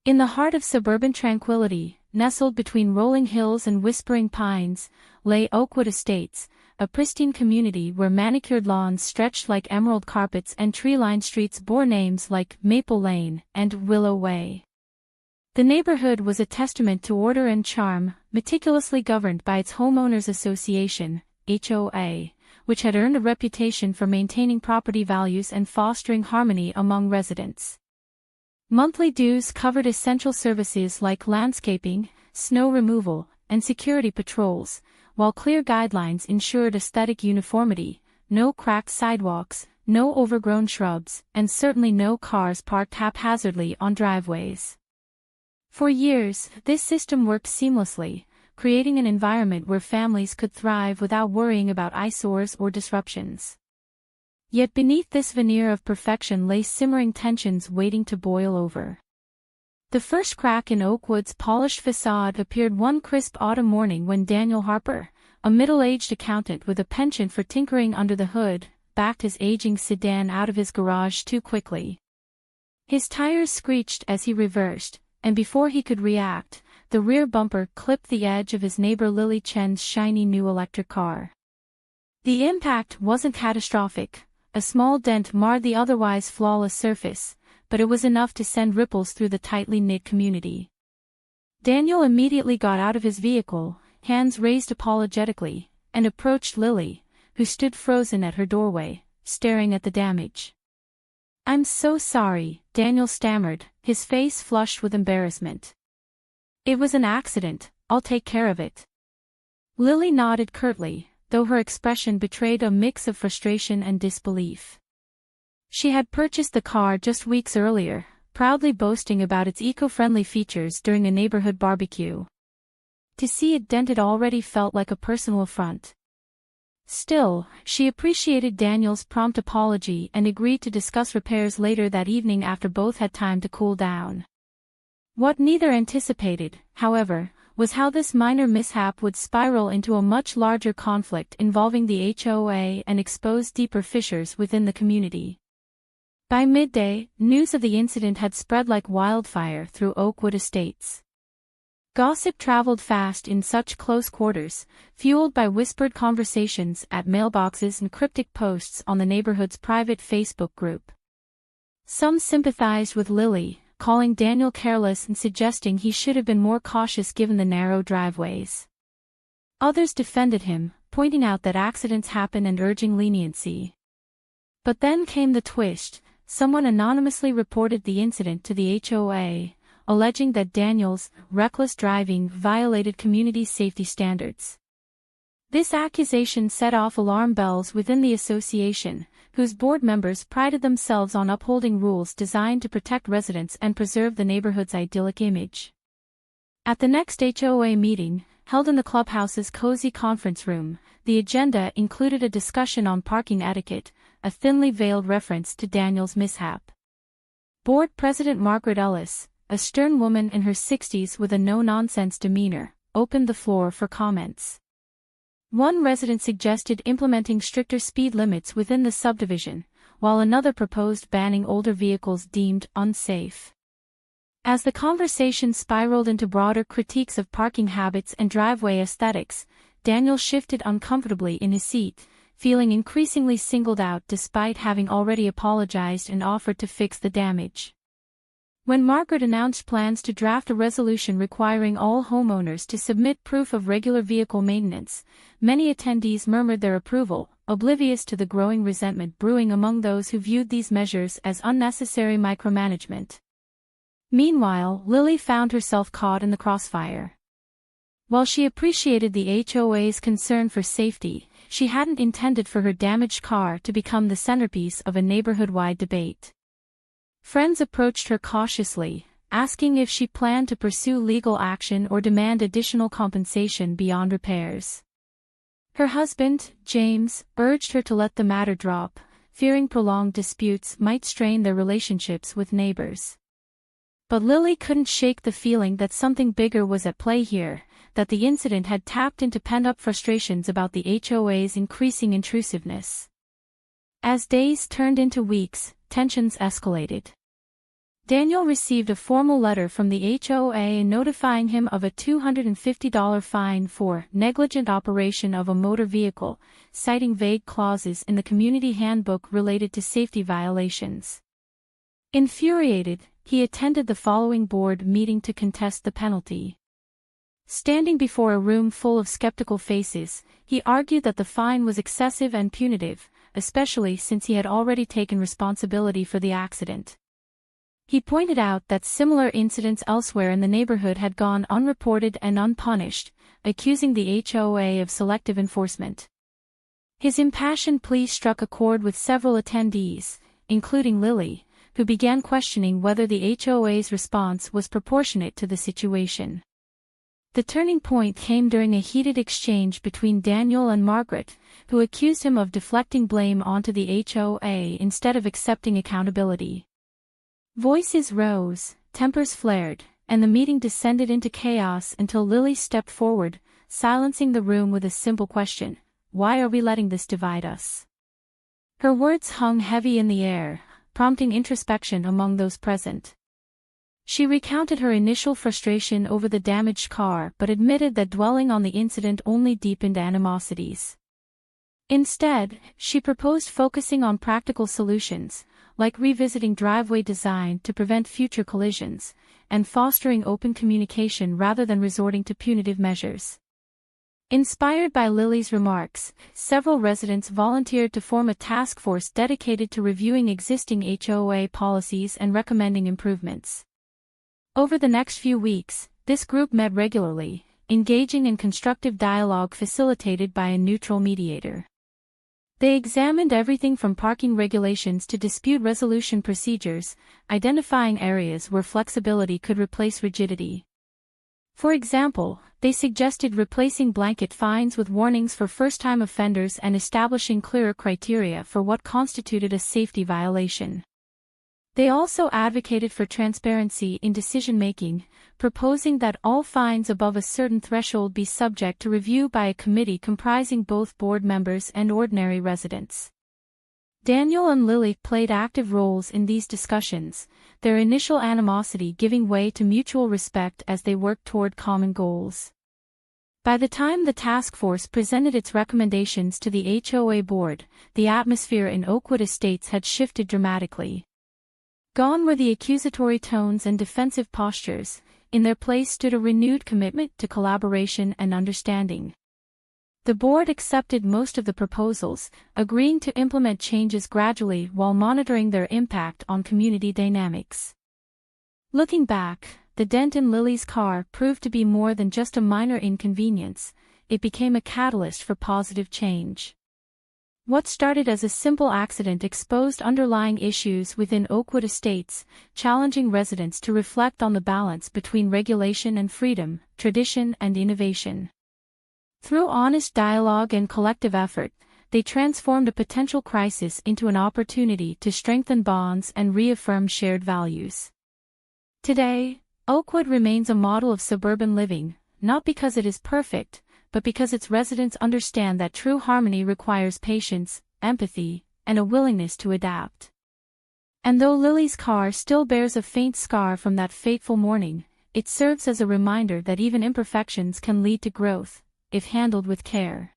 In the heart of suburban tranquility, nestled between rolling hills and whispering pines, lay Oakwood Estates, a pristine community where manicured lawns stretched like emerald carpets and tree-lined streets bore names like Maple Lane and Willow Way. The neighborhood was a testament to order and charm, meticulously governed by its Homeowners Association, HOA, which had earned a reputation for maintaining property values and fostering harmony among residents. Monthly dues covered essential services like landscaping, snow removal, and security patrols, while clear guidelines ensured aesthetic uniformity: no cracked sidewalks, no overgrown shrubs, and certainly no cars parked haphazardly on driveways. For years, this system worked seamlessly, creating an environment where families could thrive without worrying about eyesores or disruptions. Yet beneath this veneer of perfection lay simmering tensions waiting to boil over. The first crack in Oakwood's polished facade appeared one crisp autumn morning when Daniel Harper, a middle-aged accountant with a penchant for tinkering under the hood, backed his aging sedan out of his garage too quickly. His tires screeched as he reversed, and before he could react, the rear bumper clipped the edge of his neighbor Lily Chen's shiny new electric car. The impact wasn't catastrophic. A small dent marred the otherwise flawless surface, but it was enough to send ripples through the tightly knit community. Daniel immediately got out of his vehicle, hands raised apologetically, and approached Lily, who stood frozen at her doorway, staring at the damage. "I'm so sorry," Daniel stammered, his face flushed with embarrassment. "It was an accident, I'll take care of it." Lily nodded curtly, though her expression betrayed a mix of frustration and disbelief. She had purchased the car just weeks earlier, proudly boasting about its eco-friendly features during a neighborhood barbecue. To see it dented already felt like a personal affront. Still, she appreciated Daniel's prompt apology and agreed to discuss repairs later that evening after both had time to cool down. What neither anticipated, however, was how this minor mishap would spiral into a much larger conflict involving the HOA and expose deeper fissures within the community. By midday, news of the incident had spread like wildfire through Oakwood Estates. Gossip traveled fast in such close quarters, fueled by whispered conversations at mailboxes and cryptic posts on the neighborhood's private Facebook group. Some sympathized with Lily, calling Daniel careless and suggesting he should have been more cautious given the narrow driveways. Others defended him, pointing out that accidents happen and urging leniency. But then came the twist. Someone anonymously reported the incident to the HOA, alleging that Daniel's reckless driving violated community safety standards. This accusation set off alarm bells within the association, whose board members prided themselves on upholding rules designed to protect residents and preserve the neighborhood's idyllic image. At the next HOA meeting, held in the clubhouse's cozy conference room, the agenda included a discussion on parking etiquette, a thinly veiled reference to Daniel's mishap. Board President Margaret Ellis, a stern woman in her 60s with a no-nonsense demeanor, opened the floor for comments. One resident suggested implementing stricter speed limits within the subdivision, while another proposed banning older vehicles deemed unsafe. As the conversation spiraled into broader critiques of parking habits and driveway aesthetics, Daniel shifted uncomfortably in his seat, feeling increasingly singled out despite having already apologized and offered to fix the damage. When Margaret announced plans to draft a resolution requiring all homeowners to submit proof of regular vehicle maintenance, many attendees murmured their approval, oblivious to the growing resentment brewing among those who viewed these measures as unnecessary micromanagement. Meanwhile, Lily found herself caught in the crossfire. While she appreciated the HOA's concern for safety, she hadn't intended for her damaged car to become the centerpiece of a neighborhood-wide debate. Friends approached her cautiously, asking if she planned to pursue legal action or demand additional compensation beyond repairs. Her husband, James, urged her to let the matter drop, fearing prolonged disputes might strain their relationships with neighbors. But Lily couldn't shake the feeling that something bigger was at play here, that the incident had tapped into pent-up frustrations about the HOA's increasing intrusiveness. As days turned into weeks, tensions escalated. Daniel received a formal letter from the HOA notifying him of a $250 fine for negligent operation of a motor vehicle, citing vague clauses in the community handbook related to safety violations. Infuriated, he attended the following board meeting to contest the penalty. Standing before a room full of skeptical faces, he argued that the fine was excessive and punitive, especially since he had already taken responsibility for the accident. He pointed out that similar incidents elsewhere in the neighborhood had gone unreported and unpunished, accusing the HOA of selective enforcement. His impassioned plea struck a chord with several attendees, including Lily, who began questioning whether the HOA's response was proportionate to the situation. The turning point came during a heated exchange between Daniel and Margaret, who accused him of deflecting blame onto the HOA instead of accepting accountability. Voices rose, tempers flared, and the meeting descended into chaos until Lily stepped forward, silencing the room with a simple question: "Why are we letting this divide us?" Her words hung heavy in the air, prompting introspection among those present. She recounted her initial frustration over the damaged car but admitted that dwelling on the incident only deepened animosities. Instead, she proposed focusing on practical solutions, like revisiting driveway design to prevent future collisions, and fostering open communication rather than resorting to punitive measures. Inspired by Lily's remarks, several residents volunteered to form a task force dedicated to reviewing existing HOA policies and recommending improvements. Over the next few weeks, this group met regularly, engaging in constructive dialogue facilitated by a neutral mediator. They examined everything from parking regulations to dispute resolution procedures, identifying areas where flexibility could replace rigidity. For example, they suggested replacing blanket fines with warnings for first-time offenders and establishing clearer criteria for what constituted a safety violation. They also advocated for transparency in decision-making, proposing that all fines above a certain threshold be subject to review by a committee comprising both board members and ordinary residents. Daniel and Lily played active roles in these discussions, their initial animosity giving way to mutual respect as they worked toward common goals. By the time the task force presented its recommendations to the HOA board, the atmosphere in Oakwood Estates had shifted dramatically. Gone were the accusatory tones and defensive postures. In their place stood a renewed commitment to collaboration and understanding. The board accepted most of the proposals, agreeing to implement changes gradually while monitoring their impact on community dynamics. Looking back, the dent in Lily's car proved to be more than just a minor inconvenience. It became a catalyst for positive change. What started as a simple accident exposed underlying issues within Oakwood Estates, challenging residents to reflect on the balance between regulation and freedom, tradition and innovation. Through honest dialogue and collective effort, they transformed a potential crisis into an opportunity to strengthen bonds and reaffirm shared values. Today, Oakwood remains a model of suburban living, not because it is perfect, but because its residents understand that true harmony requires patience, empathy, and a willingness to adapt. And though Lily's car still bears a faint scar from that fateful morning, it serves as a reminder that even imperfections can lead to growth, if handled with care.